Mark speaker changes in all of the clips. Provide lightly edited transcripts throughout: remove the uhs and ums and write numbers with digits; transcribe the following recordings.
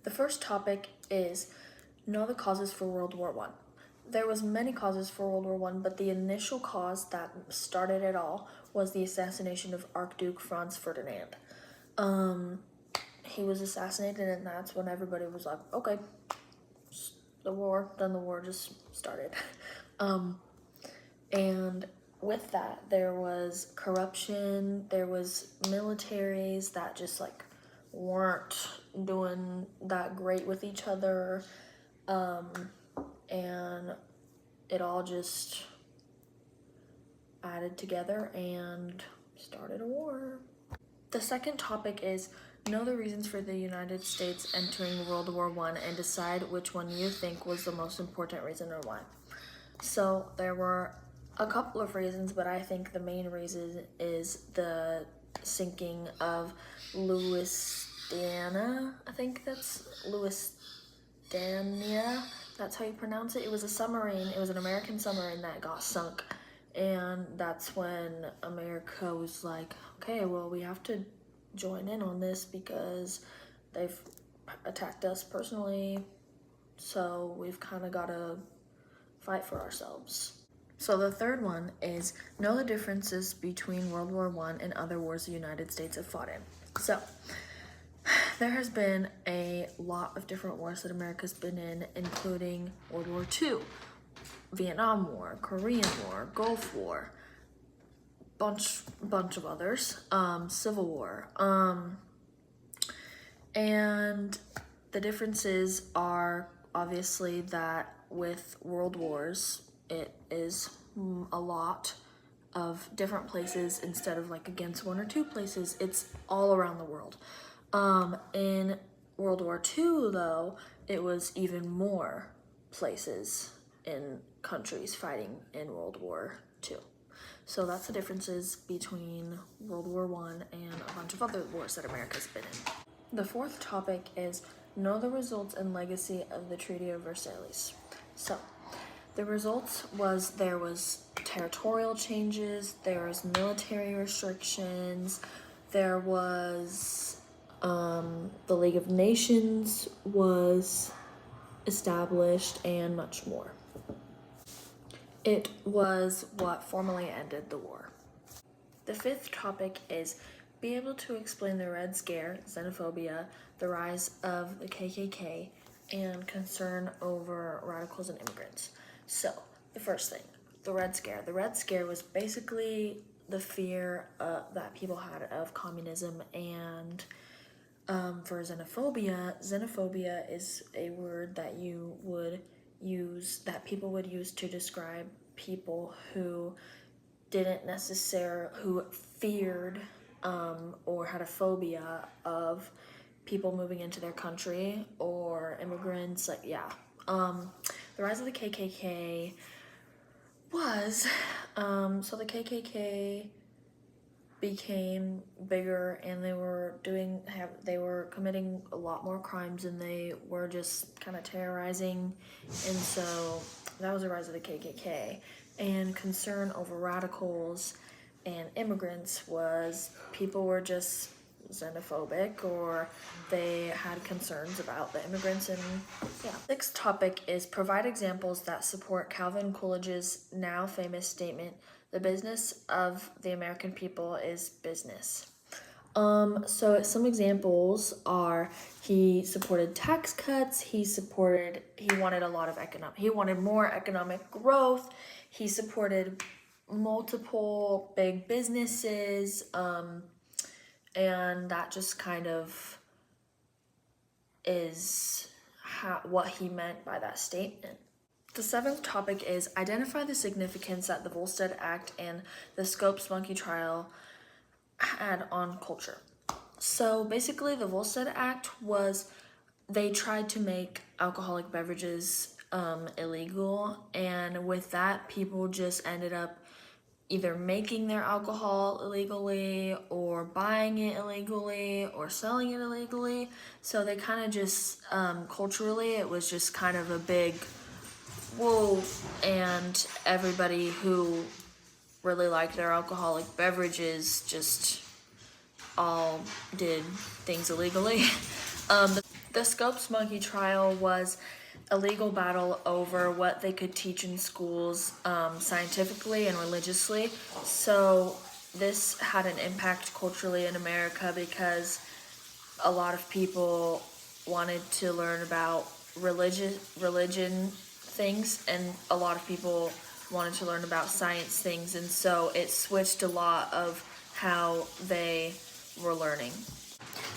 Speaker 1: The first topic is know the causes for World War I. There was many causes for World War I, but the initial cause that started it all was the assassination of Archduke Franz Ferdinand. He was assassinated, and that's when everybody was like, okay, the war just started. And with that, there was corruption, there was militaries that just weren't doing that great with each other, and it all just added together and started a war. The second topic is know the reasons for the United States entering World War I and decide which one you think was the most important reason or why. So there were a couple of reasons, but I think the main reason is the sinking of Lusitania. I think that's Lusitania. That's how you pronounce it. It was a submarine. It was an American submarine that got sunk. And that's when America was like, okay, well, we have to join in on this because they've attacked us personally. So we've kind of got to fight for ourselves. So the third one is know the differences between World War I and other wars the United States have fought in. So there has been a lot of different wars that America's been in, including World War II, Vietnam War, Korean War, Gulf War, bunch of others, Civil War. And the differences are obviously that with world wars, it is a lot of different places instead of against one or two places. It's all around the world. In World War II, though, it was even more places in countries fighting in World War II. So that's the differences between World War I and a bunch of other wars that America's been in. The fourth topic is know the results and legacy of the Treaty of Versailles. So the results was there was territorial changes, there was military restrictions, there was the League of Nations was established, and much more. It was what formally ended the war. The fifth topic is be able to explain the Red Scare, xenophobia, the rise of the KKK, and concern over radicals and immigrants. So, the first thing, the Red Scare. The Red Scare was basically the fear that people had of communism, and for xenophobia is a word that people would use to describe people who who feared or had a phobia of people moving into their country or immigrants. The rise of the KKK was so the KKK became bigger, and they were committing a lot more crimes, and they were just kind of terrorizing, and so that was the rise of the KKK. And concern over radicals and immigrants was people were just xenophobic, or they had concerns about the immigrants. And Sixth topic is provide examples that support Calvin Coolidge's now famous statement, the business of the American people is business. So some examples are he supported tax cuts, he wanted he wanted more economic growth, he supported multiple big businesses, and that just kind of is what he meant by that statement. The seventh topic is identify the significance that the Volstead Act and the Scopes Monkey trial had on culture. So basically the Volstead Act was, they tried to make alcoholic beverages illegal, and with that people just ended up either making their alcohol illegally or buying it illegally or selling it illegally. So they kind of just culturally it was just kind of a big whoa, and everybody who really liked their alcoholic beverages just all did things illegally. The Scopes monkey trial was a legal battle over what they could teach in schools scientifically and religiously. So this had an impact culturally in America because a lot of people wanted to learn about religion things, and a lot of people wanted to learn about science things, and so it switched a lot of how they were learning.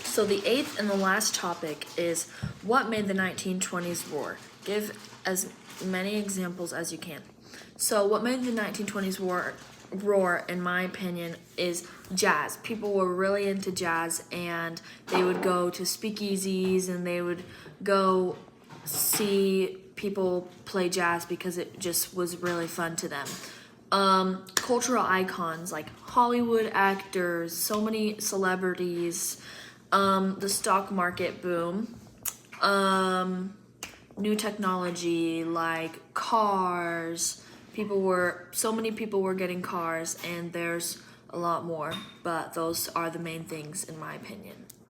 Speaker 1: So the eighth and the last topic is what made the 1920s roar. Give as many examples as you can. So what made the 1920s roar, in my opinion, is jazz. People were really into jazz, and they would go to speakeasies and they would go see people play jazz because it just was really fun to them. Cultural icons like Hollywood actors, so many celebrities, the stock market boom, new technology like cars. So many people were getting cars, and there's a lot more, but those are the main things in my opinion.